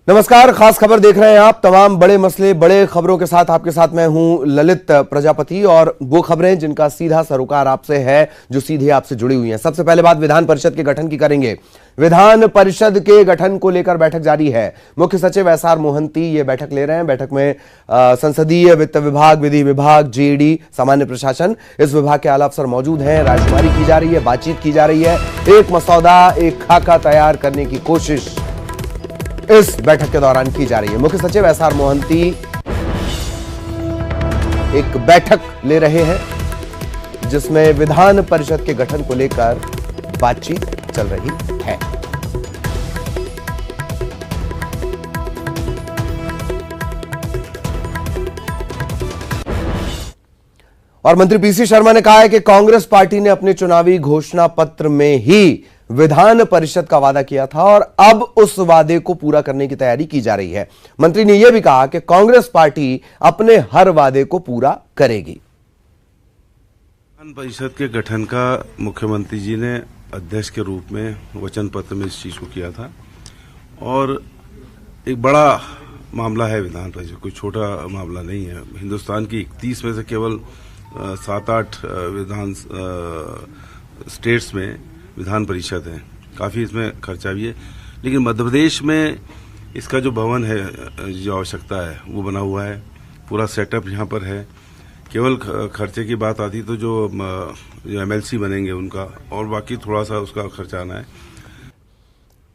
नमस्कार, खास खबर देख रहे हैं आप। तमाम बड़े मसले, बड़े खबरों के साथ आपके साथ मैं हूं ललित प्रजापति, और वो खबरें जिनका सीधा सरोकार आपसे है, जो सीधे आपसे जुड़ी हुई हैं। सबसे पहले बात विधान परिषद के गठन की करेंगे। विधान परिषद के गठन को लेकर बैठक जारी है। मुख्य सचिव एसआर मोहंती ये बैठक ले रहे हैं। बैठक में संसदीय, वित्त विभाग, विधि विभाग, जेडी, सामान्य प्रशासन, इस विभाग के आला अफसर मौजूद हैं। रायशुमारी की जा रही है, बातचीत की जा रही है। एक मसौदा, एक खाका तैयार करने की कोशिश इस बैठक के दौरान की जा रही है। मुख्य सचिव एसआर मोहंती एक बैठक ले रहे हैं जिसमें विधान परिषद के गठन को लेकर बातचीत चल रही है। और मंत्री पीसी शर्मा ने कहा है कि कांग्रेस पार्टी ने अपने चुनावी घोषणा पत्र में ही विधान परिषद का वादा किया था और अब उस वादे को पूरा करने की तैयारी की जा रही है। मंत्री ने यह भी कहा कि कांग्रेस पार्टी अपने हर वादे को पूरा करेगी। विधान परिषद के गठन का मुख्यमंत्री जी ने अध्यक्ष के रूप में वचन पत्र में इस चीज को किया था, और एक बड़ा मामला है विधान परिषद, कोई छोटा मामला नहीं है। हिंदुस्तान की 31 में से केवल 7-8 विधान स्टेट्स में विधान परिषद है। काफी इसमें खर्चा भी है, लेकिन मध्य प्रदेश में इसका जो भवन है, जो आवश्यकता है वो बना हुआ है, पूरा सेटअप यहाँ पर है। केवल खर्चे की बात आती तो जो एमएलसी बनेंगे उनका, और बाकी थोड़ा सा उसका खर्चा आना है।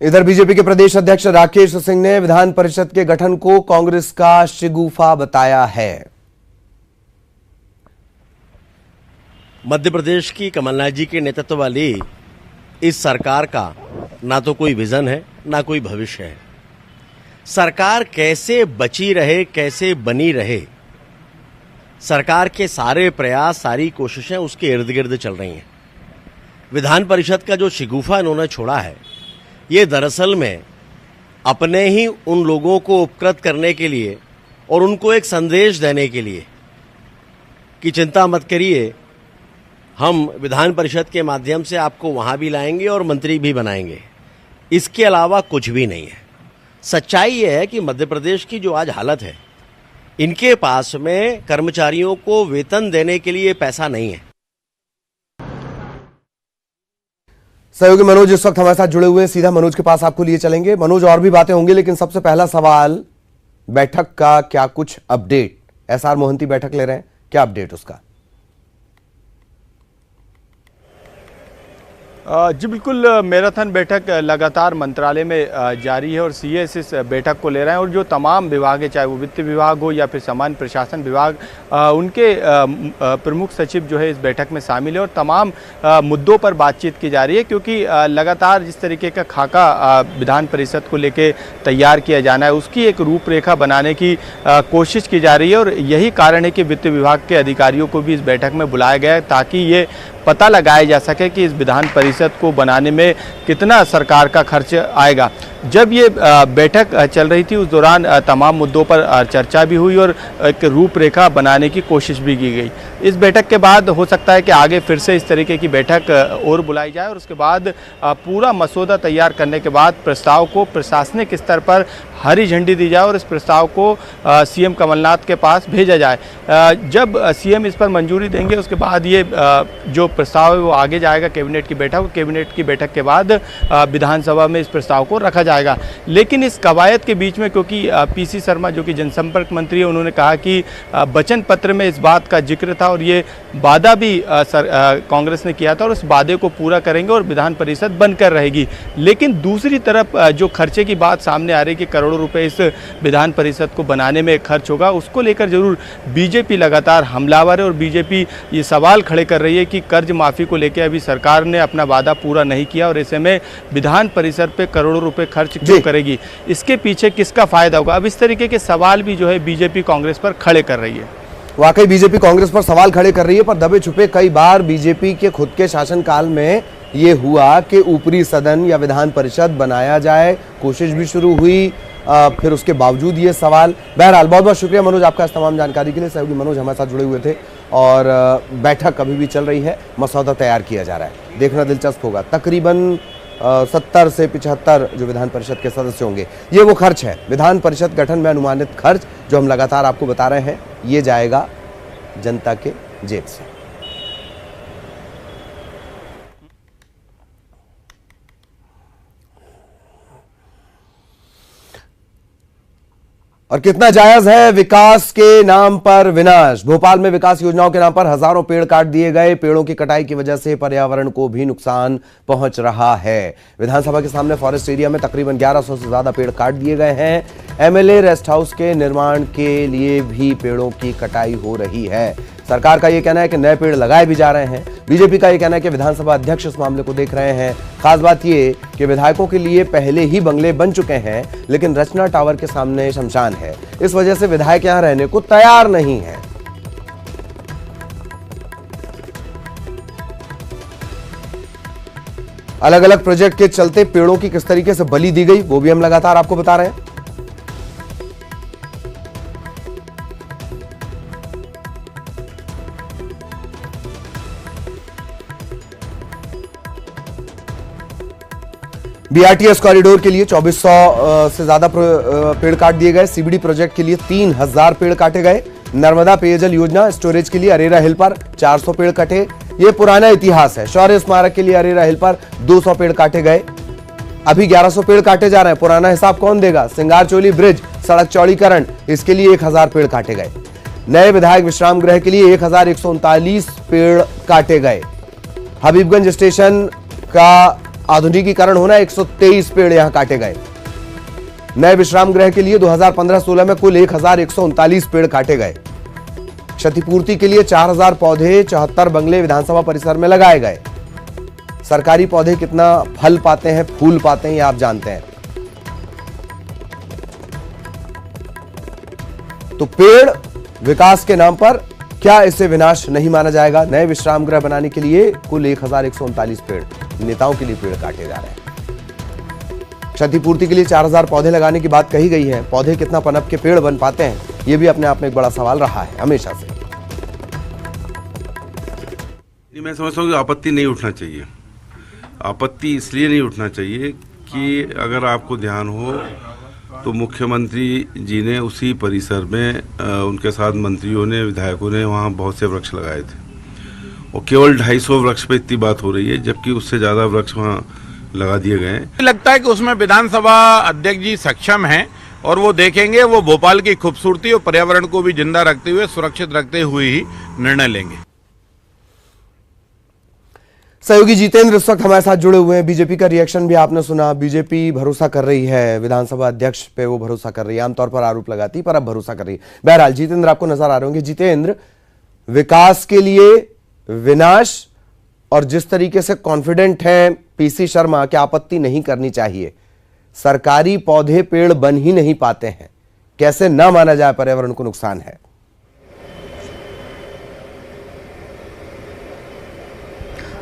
इधर बीजेपी के प्रदेश अध्यक्ष राकेश सिंह ने विधान परिषद के गठन को कांग्रेस का शिगुफा बताया है। मध्य प्रदेश की कमलनाथ जी के नेतृत्व वाली इस सरकार का ना तो कोई विजन है, ना कोई भविष्य है। सरकार कैसे बची रहे, कैसे बनी रहे, सरकार के सारे प्रयास, सारी कोशिशें उसके इर्द गिर्द चल रही हैं। विधान परिषद का जो शिगुफा इन्होंने छोड़ा है, ये दरअसल में अपने ही उन लोगों को उपकृत करने के लिए और उनको एक संदेश देने के लिए कि चिंता मत करिए, हम विधान परिषद के माध्यम से आपको वहां भी लाएंगे और मंत्री भी बनाएंगे। इसके अलावा कुछ भी नहीं है। सच्चाई यह है कि मध्य प्रदेश की जो आज हालत है, इनके पास में कर्मचारियों को वेतन देने के लिए पैसा नहीं है। सहयोगी मनोज इस वक्त हमारे साथ जुड़े हुए हैं, सीधा मनोज के पास आपको लिए चलेंगे। मनोज, और भी बातें होंगी, लेकिन सबसे पहला सवाल, बैठक का क्या कुछ अपडेट? एसआर मोहंती बैठक ले रहे हैं, क्या अपडेट उसका? जी बिल्कुल, मैराथन बैठक लगातार मंत्रालय में जारी है और सीएस इस बैठक को ले रहे हैं, और जो तमाम विभाग है, चाहे वो वित्त विभाग हो या फिर सामान्य प्रशासन विभाग, उनके प्रमुख सचिव जो है इस बैठक में शामिल है और तमाम मुद्दों पर बातचीत की जा रही है। क्योंकि लगातार जिस तरीके का खाका विधान परिषद को लेके तैयार किया जाना है, उसकी एक रूपरेखा बनाने की कोशिश की जा रही है। और यही कारण है कि वित्त विभाग के अधिकारियों को भी इस बैठक में बुलाया गया है, ताकि ये पता लगाया जा सके कि इस विधान परिषद को बनाने में कितना सरकार का खर्च आएगा। जब ये बैठक चल रही थी, उस दौरान तमाम मुद्दों पर चर्चा भी हुई और एक रूपरेखा बनाने की कोशिश भी की गई। इस बैठक के बाद हो सकता है कि आगे फिर से इस तरीके की बैठक और बुलाई जाए, और उसके बाद पूरा मसौदा तैयार करने के बाद प्रस्ताव को प्रशासनिक स्तर पर हरी झंडी दी जाए और इस प्रस्ताव को सीएम कमलनाथ के पास भेजा जाए। जब सीएम इस पर मंजूरी देंगे, उसके बाद ये जो प्रस्ताव है वो आगे जाएगा कैबिनेट की बैठक, कैबिनेट की बैठक के बाद विधानसभा में इस प्रस्ताव को रखा जाएगा। लेकिन इस कवायद के बीच में, क्योंकि पीसी शर्मा जो कि जनसंपर्क मंत्री है, उन्होंने कहा कि वचन पत्र में इस बात का जिक्र था और ये वादा भी कांग्रेस ने किया था और उस वादे को पूरा करेंगे और विधान परिषद बनकर रहेगी। लेकिन दूसरी तरफ जो खर्चे की बात सामने आ रही है कि करोड़ों रुपए इस विधान परिषद को बनाने में खर्च होगा, उसको लेकर जरूर बीजेपी लगातार हमलावर है और बीजेपी ये सवाल खड़े कर रही है कि कर्ज माफी को लेकर अभी सरकार ने अपना वादा पूरा नहीं किया और ऐसे में विधान परिषद पे करोड़ों रुपए खर्च क्यों करेगी, इसके पीछे किसका फायदा होगा। अब इस तरीके के सवाल भी जो है बीजेपी कांग्रेस पर खड़े कर रही है। वाकई बीजेपी कांग्रेस पर सवाल खड़े कर रही है, पर दबे छुपे कई बार बीजेपी के खुद के शासनकाल में ये हुआ कि ऊपरी सदन या विधान परिषद बनाया जाए, कोशिश भी शुरू हुई, फिर उसके बावजूद ये सवाल। बहरहाल बहुत बहुत शुक्रिया मनोज आपका इस तमाम जानकारी के लिए। सहयोगी मनोज हमारे साथ जुड़े हुए थे और बैठक अभी भी चल रही है, मसौदा तैयार किया जा रहा है, देखना दिलचस्प होगा। तकरीबन 70 से 75 जो विधान परिषद के सदस्य होंगे। ये वो खर्च है, विधान परिषद गठन में अनुमानित खर्च जो हम लगातार आपको बता रहे हैं, ये जाएगा जनता के जेब से। और कितना जायज है विकास के नाम पर विनाश। भोपाल में विकास योजनाओं के नाम पर हजारों पेड़ काट दिए गए। पेड़ों की कटाई की वजह से पर्यावरण को भी नुकसान पहुंच रहा है। विधानसभा के सामने फॉरेस्ट एरिया में तकरीबन 1100 से ज्यादा पेड़ काट दिए गए हैं। एमएलए रेस्ट हाउस के निर्माण के लिए भी पेड़ों की कटाई हो रही है। सरकार का यह कहना है कि नए पेड़ लगाए भी जा रहे हैं। बीजेपी का यह कहना है कि विधानसभा अध्यक्ष इस मामले को देख रहे हैं। खास बात यह कि विधायकों के लिए पहले ही बंगले बन चुके हैं, लेकिन रचना टावर के सामने शमशान है। इस वजह से विधायक यहां रहने को तैयार नहीं है। अलग अलग प्रोजेक्ट के चलते पेड़ों की किस तरीके से बलि दी गई, वो भी हम लगातार आपको बता रहे हैं। बीआरटीएस कॉरिडोर के लिए 2400 से ज्यादा पेड़ काट दिए गए। सीबीडी प्रोजेक्ट के लिए 3000 पेड़ काटे गए। नर्मदा पेयजल योजना स्टोरेज के लिए अरेरा हिल पर 400 पेड़ कटे। यह पुराना इतिहास है। शौर्य स्मारक के लिए अरेरा हिल पर 200 पेड़ काटे गए। अभी 1100 पेड़ काटे जा रहे हैं। पुराना हिसाब कौन देगा? सिंगारचोली ब्रिज सड़क चौड़ीकरण, इसके लिए 1000 पेड़ काटे गए। नए विधायक विश्राम गृह के लिए 1139 पेड़ काटे गए। हबीबगंज स्टेशन का आधुनिकीकरण होना, 123 पेड़ यहां काटे गए। नए विश्राम गृह के लिए 2015-16 में कुल 1139 पेड़ काटे गए। क्षतिपूर्ति के लिए 4000 पौधे, 74 बंगले विधानसभा परिसर में लगाए गए। सरकारी पौधे कितना फल पाते हैं, फूल पाते हैं, ये आप जानते हैं। तो पेड़ विकास के नाम पर क्या इसे विनाश नहीं माना जाएगा? नए विश्राम गृह बनाने के लिए कुल 1139 पेड़ नेताओं के लिए पेड़ काटे जा रहे हैं। क्षतिपूर्ति के लिए 4000 पौधे लगाने की बात कही गई है। पौधे कितना पनप के पेड़ बन पाते हैं, यह भी अपने आप में एक बड़ा सवाल रहा है हमेशा से। मैं समझता हूँ कि आपत्ति नहीं उठना चाहिए। आपत्ति इसलिए नहीं उठना चाहिए कि अगर आपको ध्यान हो तो मुख्यमंत्री जी ने उसी परिसर में उनके साथ मंत्रियों ने, विधायकों ने वहाँ बहुत से वृक्ष लगाए थे और केवल 250 वृक्ष पे इतनी बात हो रही है, जबकि उससे ज्यादा वृक्ष वहाँ लगा दिए गए हैं। लगता है कि उसमें विधानसभा अध्यक्ष जी सक्षम हैं और वो देखेंगे, वो भोपाल की खूबसूरती और पर्यावरण को भी जिंदा रखते हुए, सुरक्षित रखते हुए ही निर्णय लेंगे। सहयोगी जितेंद्र इस वक्त हमारे साथ जुड़े हुए हैं। बीजेपी का रिएक्शन भी आपने सुना। बीजेपी भरोसा कर रही है, विधानसभा अध्यक्ष पे वो भरोसा कर रही है। आमतौर पर आरोप लगाती, पर अब भरोसा कर रही है। बहरहाल जितेंद्र आपको नजर आ रहे होंगे। जितेंद्र, विकास के लिए विनाश और जिस तरीके से कॉन्फिडेंट है पीसी शर्मा कि आपत्ति नहीं करनी चाहिए, सरकारी पौधे पेड़ बन ही नहीं पाते हैं, कैसे ना माना जाए पर्यावरण को नुकसान है?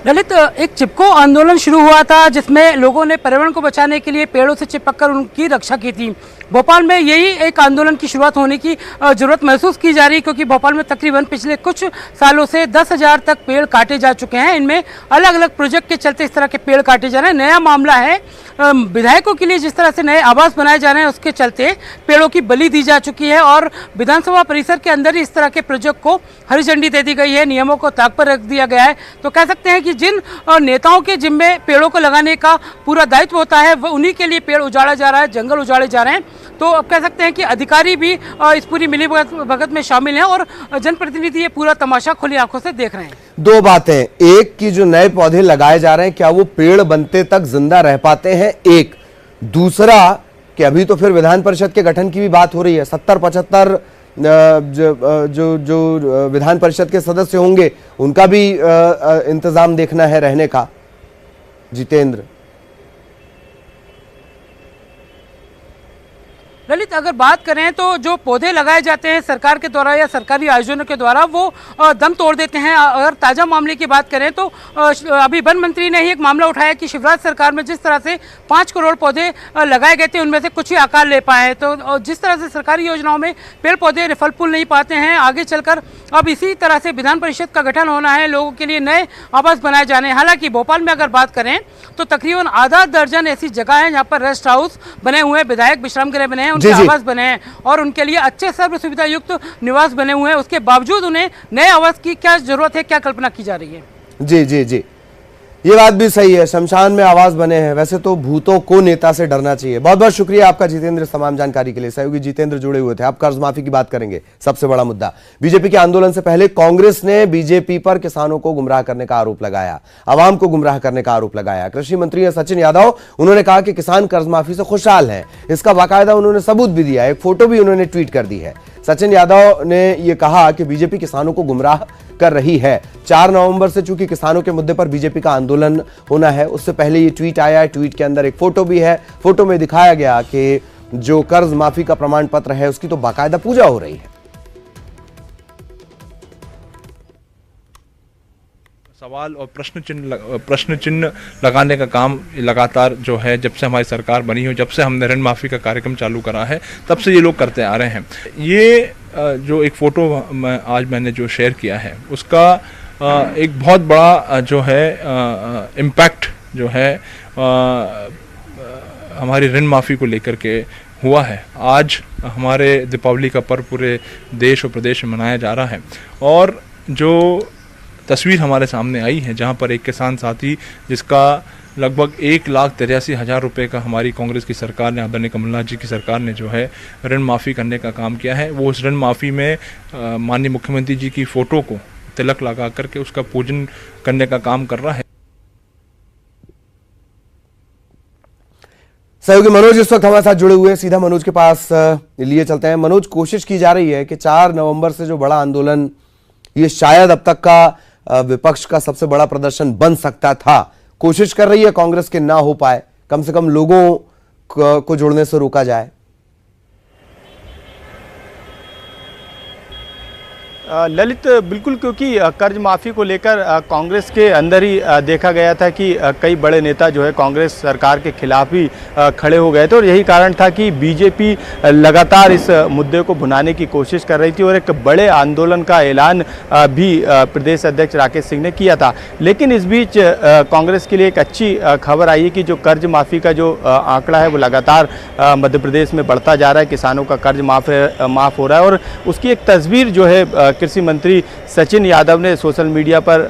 ललित, एक चिपको आंदोलन शुरू हुआ था जिसमें लोगों ने पर्यावरण को बचाने के लिए पेड़ों से चिपककर उनकी रक्षा की थी। भोपाल में यही एक आंदोलन की शुरुआत होने की जरूरत महसूस की जा रही है, क्योंकि भोपाल में तकरीबन पिछले कुछ सालों से 10,000 तक पेड़ काटे जा चुके हैं। इनमें अलग अलग प्रोजेक्ट के चलते इस तरह के पेड़ काटे जा रहे हैं। नया मामला है, विधायकों के लिए जिस तरह से नए आवास बनाए जा रहे हैं उसके चलते पेड़ों की बलि दी जा चुकी है और विधानसभा परिसर के अंदर ही इस तरह के प्रोजेक्ट को हरी झंडी दे दी गई है, नियमों को ताक पर रख दिया गया है। तो कह सकते हैं कि जिन नेताओं के जिम्मे पेड़ों को लगाने का पूरा दायित्व होता है, वो उन्हीं के लिए पेड़ उजाड़ा जा रहा है, जंगल उजाड़े जा रहे हैं। तो अब कह सकते हैं कि अधिकारी भी इस पूरी मिलीभगत में शामिल हैं और जनप्रतिनिधि ये पूरा तमाशा खुली आंखों से देख रहे हैं। दो बातें, एक कि जो नए पौधे लगाए जा रहे हैं क्या वो पेड़ बनते तक जिंदा रह पाते हैं, एक। दूसरा कि अभी तो फिर विधान परिषद के गठन की भी बात हो रही है। 70-75 जो विधान परिषद के सदस्य होंगे उनका भी इंतजाम देखना है रहने का। जितेंद्र, ललित, अगर बात करें तो जो पौधे लगाए जाते हैं सरकार के द्वारा या सरकारी आयोजनों के द्वारा वो दम तोड़ देते हैं। अगर ताज़ा मामले की बात करें तो अभी वन मंत्री ने ही एक मामला उठाया कि शिवराज सरकार में जिस तरह से 5 करोड़ पौधे लगाए गए थे उनमें से कुछ ही आकार ले पाए। तो जिस तरह से सरकारी योजनाओं में पेड़ पौधे फल फूल नहीं पाते हैं, आगे चलकर अब इसी तरह से विधान परिषद का गठन होना है, लोगों के लिए नए आवास बनाए जाने हैं। हालांकि भोपाल में अगर बात करें तो तकरीबन आधा दर्जन ऐसी जगह है जहाँ पर रेस्ट हाउस बने हुए हैं, विधायक विश्राम गृह बने हैं, उनके आवास बने हैं और उनके लिए अच्छे सर्व सुविधा युक्त निवास बने हुए हैं। उसके बावजूद उन्हें नए आवास की क्या जरूरत है, क्या कल्पना की जा रही है? जी जी जी, ये बात भी सही है, शमशान में आवास बने हैं। वैसे तो भूतों को नेता से डरना चाहिए। बहुत बहुत शुक्रिया आपका जितेंद्र, तमाम जानकारी के लिए। सहयोगी जितेंद्र जुड़े हुए थे। आप कर्ज माफी की बात करेंगे, सबसे बड़ा मुद्दा। बीजेपी के आंदोलन से पहले कांग्रेस ने बीजेपी पर किसानों को गुमराह करने का आरोप लगाया, आवाम को गुमराह करने का आरोप लगाया। कृषि मंत्री है सचिन यादव, उन्होंने कहा कि किसान कर्ज माफी से खुशहाल हैं। इसका बाकायदा उन्होंने सबूत भी दिया, एक फोटो भी उन्होंने ट्वीट कर दी है। सचिन यादव ने यह कहा कि बीजेपी किसानों को गुमराह कर रही है। 4 नवंबर से चूंकि किसानों के मुद्दे पर बीजेपी का आंदोलन होना है, उससे पहले ये ट्वीट आया है। ट्वीट के अंदर एक फोटो भी है। फोटो में दिखाया गया कि जो कर्ज माफी का प्रमाण पत्र है उसकी तो बाकायदा पूजा हो रही है। सवाल और प्रश्न चिन्ह लगाने का काम लगातार जो है, जब से हमारी सरकार बनी हो, जब से हमने ऋण माफी का कार्यक्रम चालू करा है, तब से ये लोग करते आ रहे हैं। ये जो एक फोटो आज मैंने जो शेयर किया है उसका एक बहुत बड़ा जो है इम्पैक्ट जो है हमारी ऋण माफी को लेकर के हुआ है। आज हमारे दीपावली का पर्व पूरे देश और प्रदेश में मनाया जा रहा है और जो तस्वीर हमारे सामने आई है जहां पर एक किसान साथी जिसका लगभग 1,83,000 रुपये का हमारी कांग्रेस की सरकार ने, आदरणीय कमलनाथ जी की सरकार ने जो है ऋण माफ़ी करने का काम किया है, वो उस ऋण माफ़ी में माननीय मुख्यमंत्री जी की फ़ोटो को तिलक लगा करके उसका पूजन करने का काम कर रहा है। सहयोगी मनोज इस वक्त हमारे साथ जुड़े हुए हैं, सीधा मनोज के पास लिए चलते हैं। मनोज, कोशिश की जा रही है कि 4 नवंबर से जो बड़ा आंदोलन, ये शायद अब तक का विपक्ष का सबसे बड़ा प्रदर्शन बन सकता था, कोशिश कर रही है कांग्रेस के ना हो पाए, कम से कम लोगों को जुड़ने से रोका जाए। ललित, बिल्कुल, क्योंकि कर्ज माफ़ी को लेकर कांग्रेस के अंदर ही देखा गया था कि कई बड़े नेता जो है कांग्रेस सरकार के खिलाफ ही खड़े हो गए थे और यही कारण था कि बीजेपी लगातार इस मुद्दे को भुनाने की कोशिश कर रही थी और एक बड़े आंदोलन का ऐलान भी प्रदेश अध्यक्ष राकेश सिंह ने किया था। लेकिन इस बीच कांग्रेस के लिए एक अच्छी खबर आई है कि जो कर्ज माफ़ी का जो आंकड़ा है वो लगातार मध्य प्रदेश में बढ़ता जा रहा है, किसानों का कर्ज माफ़ हो रहा है और उसकी एक तस्वीर जो है कृषि मंत्री सचिन यादव ने सोशल मीडिया पर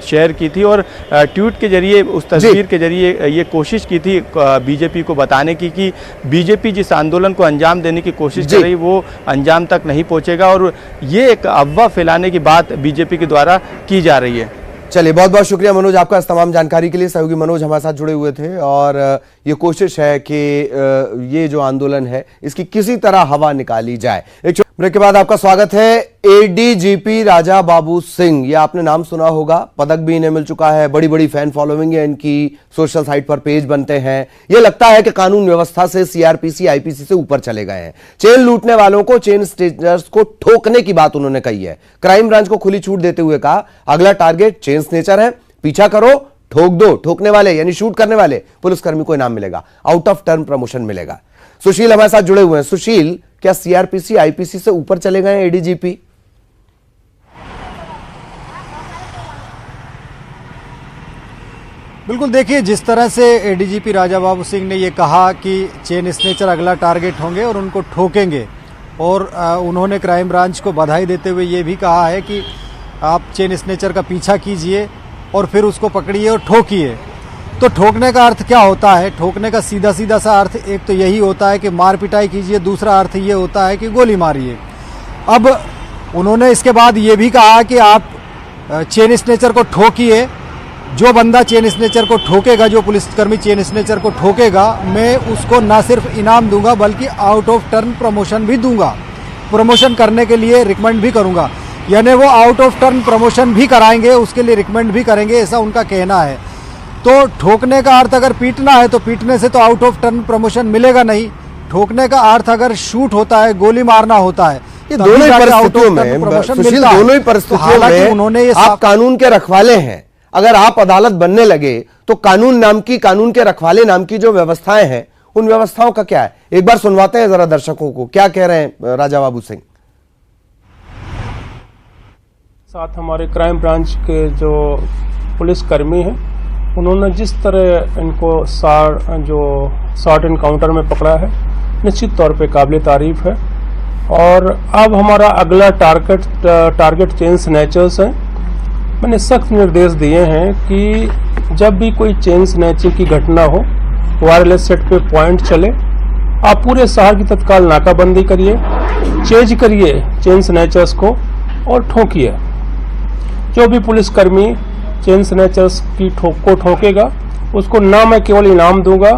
शेयर की थी और ट्वीट के जरिए, उस तस्वीर के जरिए ये कोशिश की थी बीजेपी को बताने की कि बीजेपी जिस आंदोलन को अंजाम देने की कोशिश कर रही वो अंजाम तक नहीं पहुंचेगा और ये एक अफवाह फैलाने की बात बीजेपी के द्वारा की जा रही है। चलिए, बहुत बहुत शुक्रिया मनोज आपका इस तमाम जानकारी के लिए। सहयोगी मनोज हमारे साथ जुड़े हुए थे और ये कोशिश है कि ये जो आंदोलन है इसकी किसी तरह हवा निकाली जाए। एक ब्रेक के बाद आपका स्वागत है। एडीजीपी राजा बाबू सिंह, ये आपने नाम सुना होगा, पदक भी इन्हें मिल चुका है, बड़ी बड़ी फैन फॉलोइंग है इनकी, सोशल साइट पर पेज बनते हैं। ये लगता है कि कानून व्यवस्था से सीआरपीसी आईपीसी से ऊपर चले गए हैं। चेन लूटने वालों को, चेन स्नेचर्स को ठोकने की बात उन्होंने कही है। क्राइम ब्रांच को खुली छूट देते हुए कहा अगला टारगेट चेन स्नेचर है, पीछा करो, ठोक दो। ठोकने वाले यानी शूट करने वाले पुलिसकर्मी को इनाम मिलेगा, आउट ऑफ टर्म प्रमोशन मिलेगा। सुशील हमारे साथ जुड़े हुए हैं। सुशील, क्या सीआरपीसी आईपीसी से ऊपर चले गए हैं एडीजीपी? बिल्कुल, देखिए जिस तरह से एडीजीपी राजा बाबू सिंह ने ये कहा कि चेन स्नेचर अगला टारगेट होंगे और उनको ठोकेंगे और उन्होंने क्राइम ब्रांच को बधाई देते हुए ये भी कहा है कि आप चेन स्नेचर का पीछा कीजिए और फिर उसको पकड़िए और ठोकिए। तो ठोकने का अर्थ क्या होता है? ठोकने का सीधा सीधा सा अर्थ एक तो यही होता है कि मार पिटाई कीजिए, दूसरा अर्थ ये होता है कि गोली मारिए। अब उन्होंने इसके बाद ये भी कहा कि आप चेन स्नेचर को ठोकिए, जो बंदा चेन स्नेचर को ठोकेगा, जो पुलिसकर्मी चेन स्नेचर को ठोकेगा, मैं उसको ना सिर्फ इनाम दूंगा बल्कि आउट ऑफ टर्न प्रमोशन भी दूंगा, प्रमोशन करने के लिए रिकमेंड भी करूंगा। यानी वो आउट ऑफ टर्न प्रमोशन भी कराएंगे, उसके लिए रिकमेंड भी करेंगे, ऐसा उनका कहना है। तो ठोकने का अर्थ अगर पीटना है तो पीटने से तो आउट ऑफ टर्न प्रमोशन मिलेगा नहीं, ठोकने का अर्थ अगर शूट होता है, गोली मारना होता है, ये तभी दोनों ही जाके out of परिस्थितियों turn में promotion सुशील, मिलता है। दोनों ही तो परिस्थितियों हालांकि में उन्होंने ये आप कानून के रखवाले हैं। अगर आप अदालत बनने लगे तो कानून के रखवाले नाम की जो व्यवस्थाएं हैं, उन व्यवस्थाओं का क्या है? एक बार सुनवाते हैं जरा दर्शकों को, क्या कह रहे हैं राजा बाबू सिंह। साथ हमारे क्राइम ब्रांच के जो पुलिसकर्मी हैं, उन्होंने जिस तरह इनको शॉर्ट एनकाउंटर में पकड़ा है, निश्चित तौर पे काबिल तारीफ है। और अब हमारा अगला टारगेट चेन स्नैचर्स है। मैंने सख्त निर्देश दिए हैं कि जब भी कोई चेन स्नैचिंग की घटना हो, वायरलेस सेट पे पॉइंट चले, आप पूरे शहर की तत्काल नाकाबंदी करिए, चेज करिए चेन स्नैचर्स को और ठोकिए। जो भी पुलिसकर्मी चेन स्नैचर्स की को ठोकेगा, उसको ना मैं केवल इनाम दूंगा,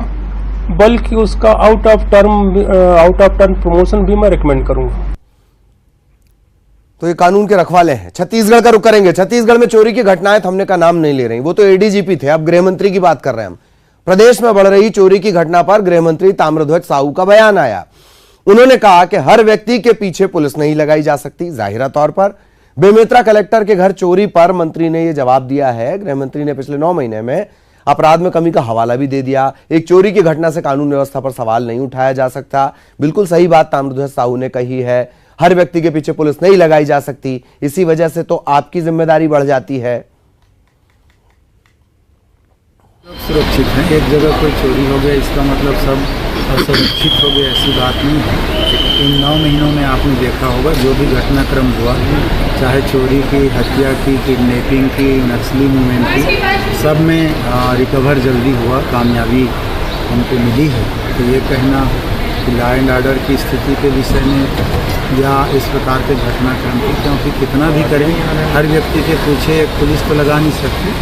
बल्कि उसका आउट ऑफ टर्म प्रमोशन भी मैं रिकमेंड करूंगा। तो ये कानून के रखवाले हैं। छत्तीसगढ़ का रुख करेंगे। छत्तीसगढ़ में चोरी की घटनाएं थमने का नाम नहीं ले रही। वो तो एडीजीपी थे, अब गृह मंत्री की बात कर रहे हैं हम। प्रदेश में बढ़ रही चोरी की घटना पर गृह मंत्री ताम्रध्वज साहू का बयान आया। उन्होंने कहा कि हर व्यक्ति के पीछे पुलिस नहीं लगाई जा सकती। जाहिरा तौर पर बेमेतरा कलेक्टर के घर चोरी पर मंत्री ने यह जवाब दिया है। गृह मंत्री ने पिछले 9 महीने में अपराध में कमी का हवाला भी दे दिया। एक चोरी की घटना से कानून व्यवस्था पर सवाल नहीं उठाया जा सकता। बिल्कुल सही बात ताम्रध्वज साहू ने कही है। हर व्यक्ति के पीछे पुलिस नहीं लगाई जा सकती, इसी वजह से तो आपकी जिम्मेदारी बढ़ जाती है। सुरक्षित है। एक जगह कोई चोरी हो गया इसका मतलब सब असुरक्षित हो गए, ऐसी बात नहीं है। इन 9 महीनों में आपने देखा होगा जो भी घटनाक्रम हुआ, चाहे चोरी की, हत्या की, किडनैपिंग की, नक्सली मूवमेंट की, सब में रिकवर जल्दी हुआ, कामयाबी हमको मिली है। तो ये कहना कि लॉ एंड ऑर्डर की स्थिति के विषय में या इस प्रकार के घटनाक्रम की, क्योंकि कितना भी करें हर व्यक्ति के पीछे पुलिस को लगा नहीं सकती।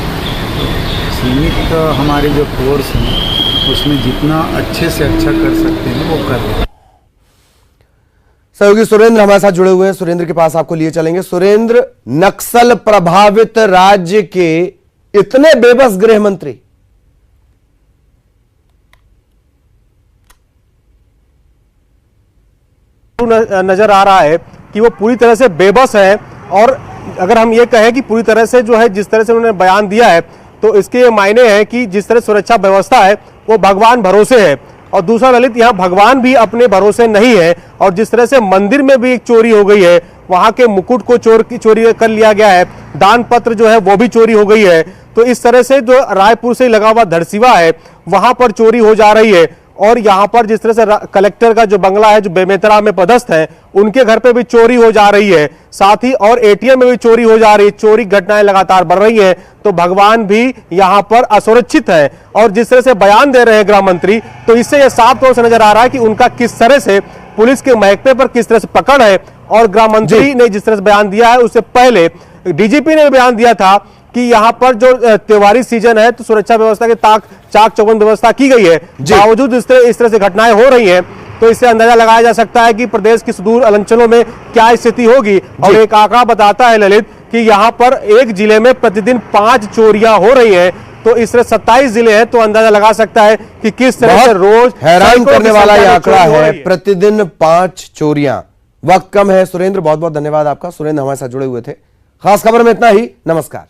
सीमित हमारे जो फोर्स हैं उसमें जितना अच्छे से अच्छा कर सकते हैं वो कर रहे हैं। सहयोगी सुरेंद्र हमारे साथ जुड़े हुए हैं। सुरेंद्र के पास आपको लिए चलेंगे। सुरेंद्र, नक्सल प्रभावित राज्य के इतने बेबस गृह मंत्री, नजर आ रहा है कि वो पूरी तरह से बेबस है। और अगर हम ये कहें कि पूरी तरह से जो है जिस तरह से उन्होंने बयान दिया है, तो इसके ये मायने हैं कि जिस तरह सुरक्षा व्यवस्था है वो भगवान भरोसे है। और दूसरा ललित, यहाँ भगवान भी अपने भरोसे नहीं है। और जिस तरह से मंदिर में भी एक चोरी हो गई है, वहां के मुकुट को चोरी कर लिया गया है, दान पत्र जो है वो भी चोरी हो गई है। तो इस तरह से जो रायपुर से लगा हुआ धरसीवा है वहां पर चोरी हो जा रही है। और यहाँ पर जिस तरह से कलेक्टर का जो बंगला है जो बेमेतरा में पदस्थ है, उनके घर पे भी चोरी हो जा रही है। साथ ही और एटीएम में भी चोरी हो जा रही है। चोरी घटनाएं लगातार बढ़ रही हैं। तो भगवान भी यहाँ पर असुरक्षित है। और जिस तरह से बयान दे रहे हैं गृह मंत्री, तो इससे यह साफ तौर से नजर आ रहा है कि उनका किस तरह से पुलिस के महकमे पर किस तरह से पकड़ है। और गृह मंत्री ने जिस तरह से बयान दिया है, उससे पहले डीजीपी ने बयान दिया था कि यहाँ पर जो त्योहारी सीजन है तो सुरक्षा व्यवस्था के चाक चौबंद व्यवस्था की गई है। बावजूद इस तरह से घटनाएं हो रही हैं, तो इससे अंदाजा लगाया जा सकता है कि प्रदेश की सुदूर अंचलों में क्या स्थिति होगी। और एक आंकड़ा बताता है ललित कि यहाँ पर एक जिले में प्रतिदिन 5 चोरियां हो रही हैं। तो इस तरह 27 जिले हैं, तो अंदाजा लगा सकता है कि किस तरह से रोज हैरान करने वाला यह आंकड़ा है, प्रतिदिन 5 चोरियां। वक्त कम है सुरेंद्र, बहुत बहुत धन्यवाद आपका। सुरेंद्र हमारे साथ जुड़े हुए थे। खास खबर में इतना ही। नमस्कार।